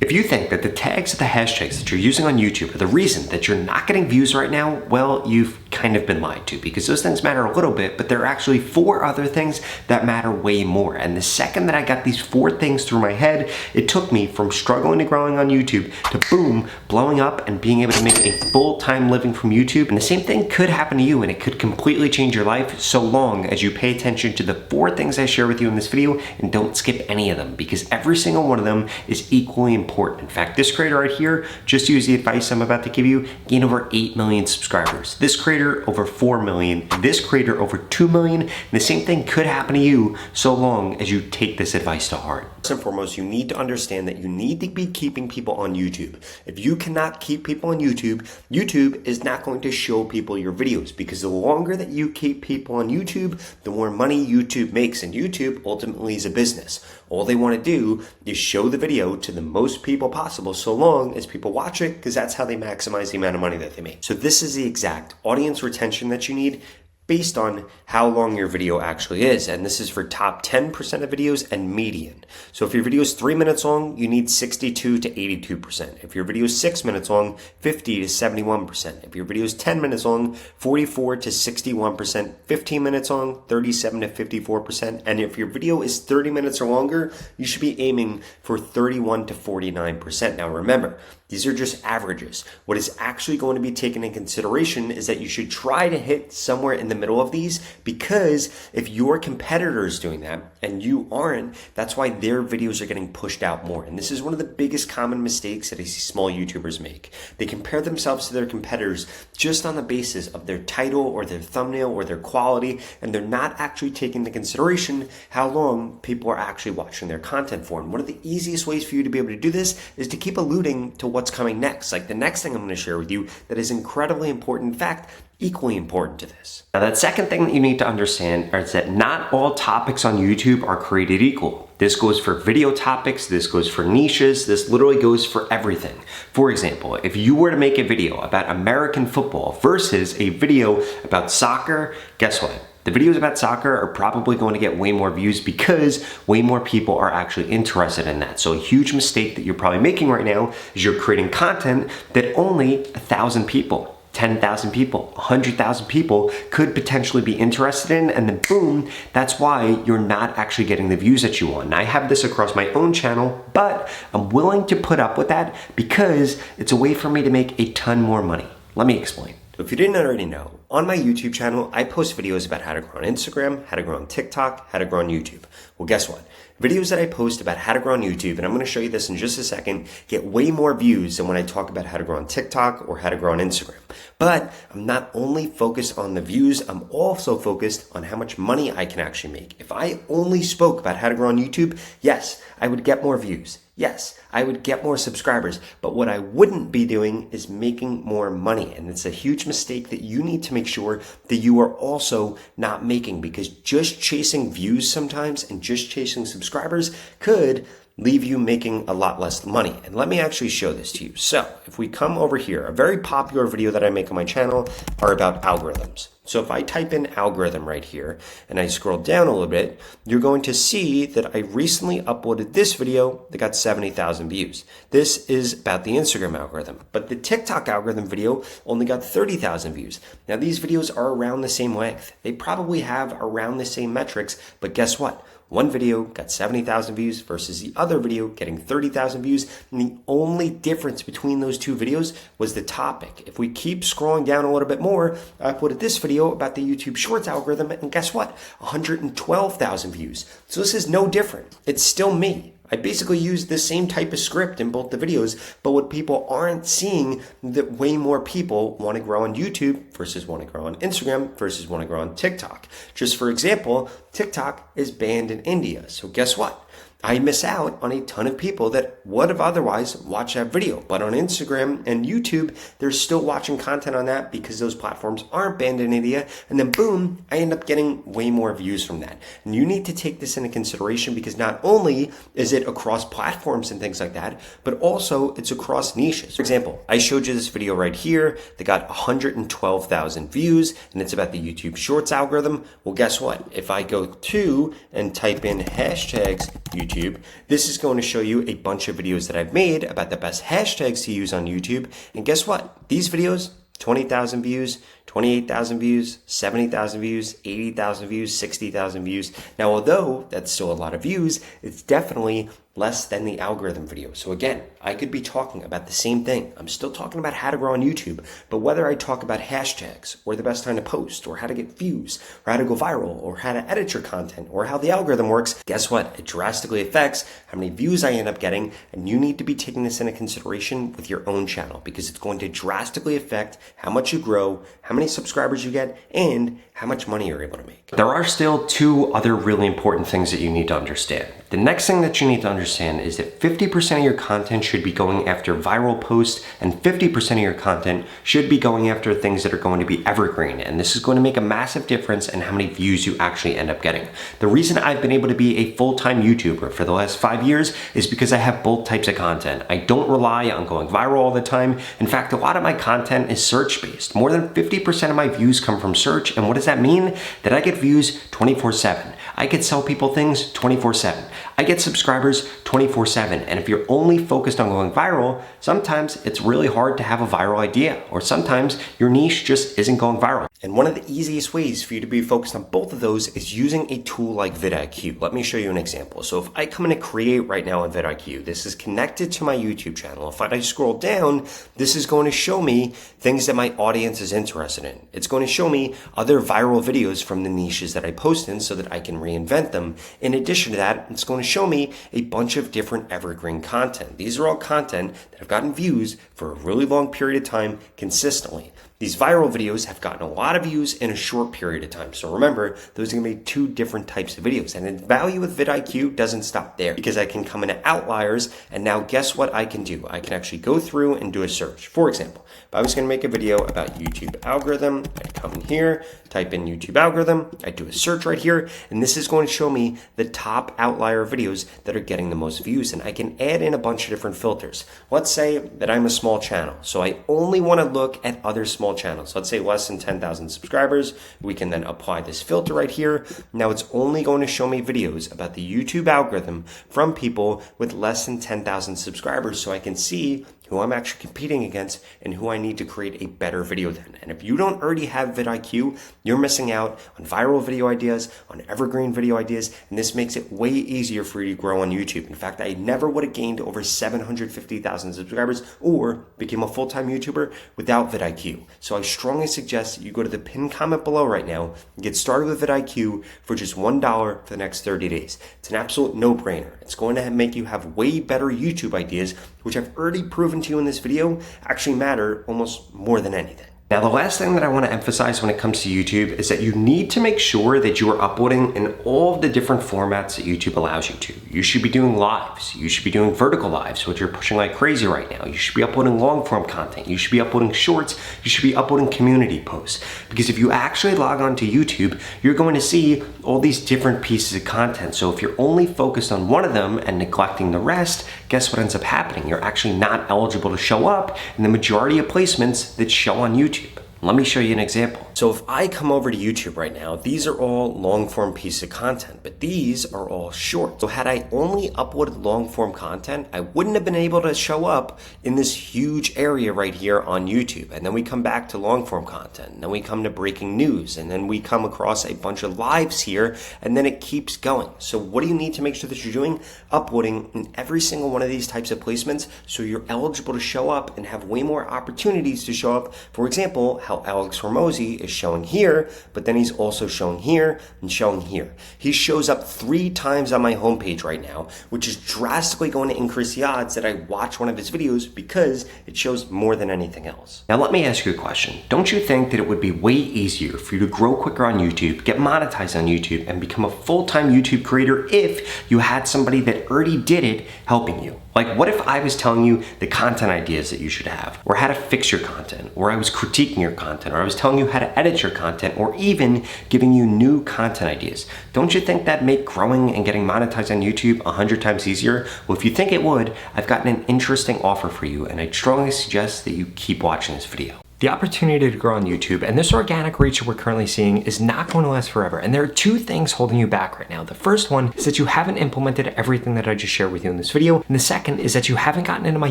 If you think that the tags or the hashtags that you're using on YouTube are the reason that you're not getting views right now, well, you've kind of been lied to, because those things matter a little bit, but there are actually 4 other things that matter way more. And the second that I got these 4 things through my head, it took me from struggling to growing on YouTube to boom, blowing up and being able to make a full-time living from YouTube. And the same thing could happen to you, and it could completely change your life so long as you pay attention to the 4 things I share with you in this video and don't skip any of them, because every single one of them is equally important. In fact, this creator right here just used the advice I'm about to give you, gained over 8 million subscribers. This creator over 4 million, this creator over 2 million, and the same thing could happen to you so long as you take this advice to heart. First and foremost, you need to understand that you need to be keeping people on YouTube. If you cannot keep people on YouTube, YouTube is not going to show people your videos, because the longer that you keep people on YouTube, the more money YouTube makes, and YouTube ultimately is a business. All they want to do is show the video to the most people possible, so long as people watch it, because that's how they maximize the amount of money that they make. So this is the exact audience retention that you need based on how long your video actually is. And this is for top 10% of videos and median. So if your video is 3 minutes long, you need 62 to 82%. If your video is 6 minutes long, 50 to 71%. If your video is 10 minutes long, 44 to 61%. 15 minutes long, 37 to 54%. And if your video is 30 minutes or longer, you should be aiming for 31 to 49%. Now remember, these are just averages. What is actually going to be taken in consideration is that you should try to hit somewhere in the middle of these, because if your competitor is doing that and you aren't, that's why their videos are getting pushed out more. And this is one of the biggest common mistakes that I see small YouTubers make. They compare themselves to their competitors just on the basis of their title or their thumbnail or their quality, and they're not actually taking into consideration how long people are actually watching their content for. And one of the easiest ways for you to be able to do this is to keep alluding to what's coming next. Like the next thing I'm going to share with you that is incredibly important, in fact, equally important to this. Now, that second thing that you need to understand is that not all topics on YouTube are created equal. This goes for video topics, this goes for niches, this literally goes for everything. For example, if you were to make a video about American football versus a video about soccer, guess what? The videos about soccer are probably going to get way more views because way more people are actually interested in that. So a huge mistake that you're probably making right now is you're creating content that only 1,000 people, 10,000 people, 100,000 people could potentially be interested in, and then boom, that's why you're not actually getting the views that you want. And I have this across my own channel, but I'm willing to put up with that because it's a way for me to make a ton more money. Let me explain. So if you didn't already know, on my YouTube channel, I post videos about how to grow on Instagram, how to grow on TikTok, how to grow on YouTube. Well, guess what? Videos that I post about how to grow on YouTube, and I'm going to show you this in just a second, get way more views than when I talk about how to grow on TikTok or how to grow on Instagram. But I'm not only focused on the views, I'm also focused on how much money I can actually make. If I only spoke about how to grow on YouTube, yes, I would get more views. Yes, I would get more subscribers, but what I wouldn't be doing is making more money. And it's a huge mistake that you need to make sure that you are also not making, because just chasing views sometimes and just chasing subscribers could leave you making a lot less money. And let me actually show this to you. So if we come over here, a very popular video that I make on my channel are about algorithms. So if I type in algorithm right here and I scroll down a little bit, you're going to see that I recently uploaded this video that got 70,000 views. This is about the Instagram algorithm, but the TikTok algorithm video only got 30,000 views. Now these videos are around the same length. They probably have around the same metrics, but guess what? One video got 70,000 views versus the other video getting 30,000 views. And the only difference between those two videos was the topic. If we keep scrolling down a little bit more, I uploaded this video about the YouTube Shorts algorithm, and guess what? 112,000 views. So this is no different. It's still me. I basically use the same type of script in both the videos, but what people aren't seeing, that way more people want to grow on YouTube versus want to grow on Instagram versus want to grow on TikTok. Just for example, TikTok is banned in India. So guess what? I miss out on a ton of people that would have otherwise watched that video. But on Instagram and YouTube, they're still watching content on that because those platforms aren't banned in India. And then boom, I end up getting way more views from that. And you need to take this into consideration, because not only is it across platforms and things like that, but also it's across niches. For example, I showed you this video right here that got 112,000 views, and it's about the YouTube Shorts algorithm. Well, guess what? If I go to and type in hashtags YouTube YouTube, this is going to show you a bunch of videos that I've made about the best hashtags to use on YouTube. And guess what? These videos, 20,000 views, 28,000 views, 70,000 views, 80,000 views, 60,000 views. Now, although that's still a lot of views, it's definitely less than the algorithm video. So again, I could be talking about the same thing. I'm still talking about how to grow on YouTube, but whether I talk about hashtags or the best time to post or how to get views or how to go viral or how to edit your content or how the algorithm works, guess what? It drastically affects how many views I end up getting, and you need to be taking this into consideration with your own channel because it's going to drastically affect how much you grow, how many subscribers you get, and how much money you're able to make. There are still two other really important things that you need to understand. The next thing that you need to understand is that 50% of your content should be going after viral posts and 50% of your content should be going after things that are going to be evergreen. And this is going to make a massive difference in how many views you actually end up getting. The reason I've been able to be a full-time YouTuber for the last 5 years is because I have both types of content. I don't rely on going viral all the time. In fact, a lot of my content is search-based. More than 50% of my views come from search. And what does that mean? That I get views 24/7. I could sell people things 24/7. I get subscribers 24/7. And if you're only focused on going viral, sometimes it's really hard to have a viral idea, or sometimes your niche just isn't going viral. And one of the easiest ways for you to be focused on both of those is using a tool like VidIQ. Let me show you an example. So if I come in to create right now in VidIQ, this is connected to my YouTube channel. If I scroll down, this is going to show me things that my audience is interested in. It's going to show me other viral videos from the niches that I post in so that I can reinvent them. In addition to that, it's going to show me a bunch of different evergreen content. These are all content that have gotten views for a really long period of time consistently. These viral videos have gotten a lot of views in a short period of time. So remember, those are gonna be two different types of videos. And the value with VidIQ doesn't stop there because I can come into outliers, and now guess what I can do? I can actually go through and do a search. For example, if I was gonna make a video about YouTube algorithm, I'd come in here, type in YouTube algorithm, I'd do a search right here, and this is going to show me the top outlier videos that are getting the most views. And I can add in a bunch of different filters. Let's say that I'm a small channel, so I only wanna look at other small channels. Let's say less than 10,000 subscribers. We can then apply this filter right here. Now it's only going to show me videos about the YouTube algorithm from people with less than 10,000 subscribers, so I can see who I'm actually competing against and who I need to create a better video than. And if you don't already have VidIQ, you're missing out on viral video ideas, on evergreen video ideas, and this makes it way easier for you to grow on YouTube. In fact, I never would have gained over 750,000 subscribers or became a full-time YouTuber without VidIQ. So I strongly suggest that you go to the pinned comment below right now and get started with VidIQ for just $1 for the next 30 days. It's an absolute no-brainer. It's going to make you have way better YouTube ideas, which I've already proven to you in this video actually matter almost more than anything. Now, the last thing that I want to emphasize when it comes to YouTube is that you need to make sure that you are uploading in all of the different formats that YouTube allows you to. You should be doing lives. You should be doing vertical lives, which you're pushing like crazy right now. You should be uploading long form content. You should be uploading shorts. You should be uploading community posts. Because if you actually log on to YouTube, you're going to see all these different pieces of content. So if you're only focused on one of them and neglecting the rest, guess what ends up happening? You're actually not eligible to show up in the majority of placements that show on YouTube. Let me show you an example. So if I come over to YouTube right now, these are all long form pieces of content, but these are all short. So had I only uploaded long form content, I wouldn't have been able to show up in this huge area right here on YouTube. And then we come back to long form content, and then we come to breaking news, and then we come across a bunch of lives here, and then it keeps going. So what do you need to make sure that you're doing? Uploading in every single one of these types of placements so you're eligible to show up and have way more opportunities to show up. For example, how Alex Hormozy is showing here, but then he's also showing here and showing here. He shows up 3 times on my homepage right now, which is drastically going to increase the odds that I watch one of his videos because it shows more than anything else. Now let me ask you a question. Don't you think that it would be way easier for you to grow quicker on YouTube, get monetized on YouTube, and become a full-time YouTube creator if you had somebody that already did it helping you? Like, what if I was telling you the content ideas that you should have, or how to fix your content, or I was critiquing your content, or I was telling you how to edit your content, or even giving you new content ideas? Don't you think that'd make growing and getting monetized on YouTube 100 times easier? Well, if you think it would, I've gotten an interesting offer for you, and I strongly suggest that you keep watching this video. The opportunity to grow on YouTube and this organic reach that we're currently seeing is not going to last forever. And there are two things holding you back right now. The first one is that you haven't implemented everything that I just shared with you in this video. And the second is that you haven't gotten into my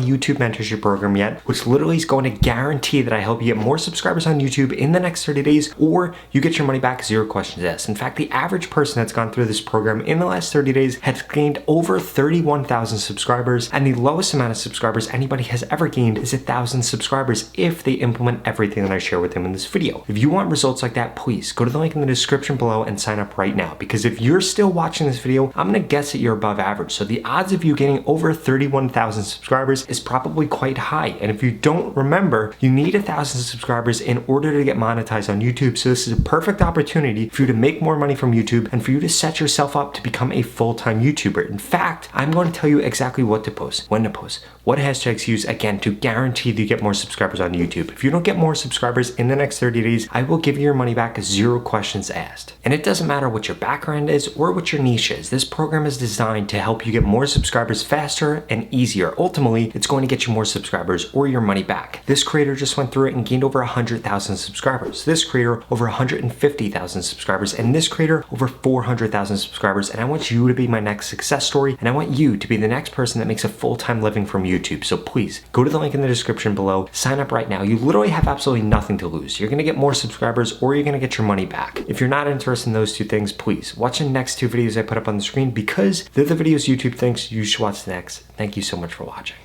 YouTube mentorship program yet, which literally is going to guarantee that I help you get more subscribers on YouTube in the next 30 days, or you get your money back, 0 questions asked. In fact, the average person that's gone through this program in the last 30 days has gained over 31,000 subscribers. And the lowest amount of subscribers anybody has ever gained is 1,000 subscribers if they implement everything that I share with them in this video. If you want results like that, please go to the link in the description below and sign up right now, because if you're still watching this video, I'm gonna guess that you're above average. So the odds of you getting over 31,000 subscribers is probably quite high. And if you don't remember, you need 1,000 subscribers in order to get monetized on YouTube. So this is a perfect opportunity for you to make more money from YouTube and for you to set yourself up to become a full-time YouTuber. In fact, I'm going to tell you exactly what to post, when to post, what hashtags use, again, to guarantee that you get more subscribers on YouTube. If you don't get more subscribers in the next 30 days, I will give you your money back, 0 questions asked. And it doesn't matter what your background is or what your niche is. This program is designed to help you get more subscribers faster and easier. Ultimately, it's going to get you more subscribers or your money back. This creator just went through it and gained over 100,000 subscribers. This creator over 150,000 subscribers, and this creator over 400,000 subscribers. And I want you to be my next success story, and I want you to be the next person that makes a full-time living from YouTube. So please go to the link in the description below, sign up right now. You literally have absolutely nothing to lose. You're gonna get more subscribers or you're gonna get your money back. If you're not interested in those two things, please watch the next 2 videos I put up on the screen, because they're the videos YouTube thinks you should watch next. Thank you so much for watching.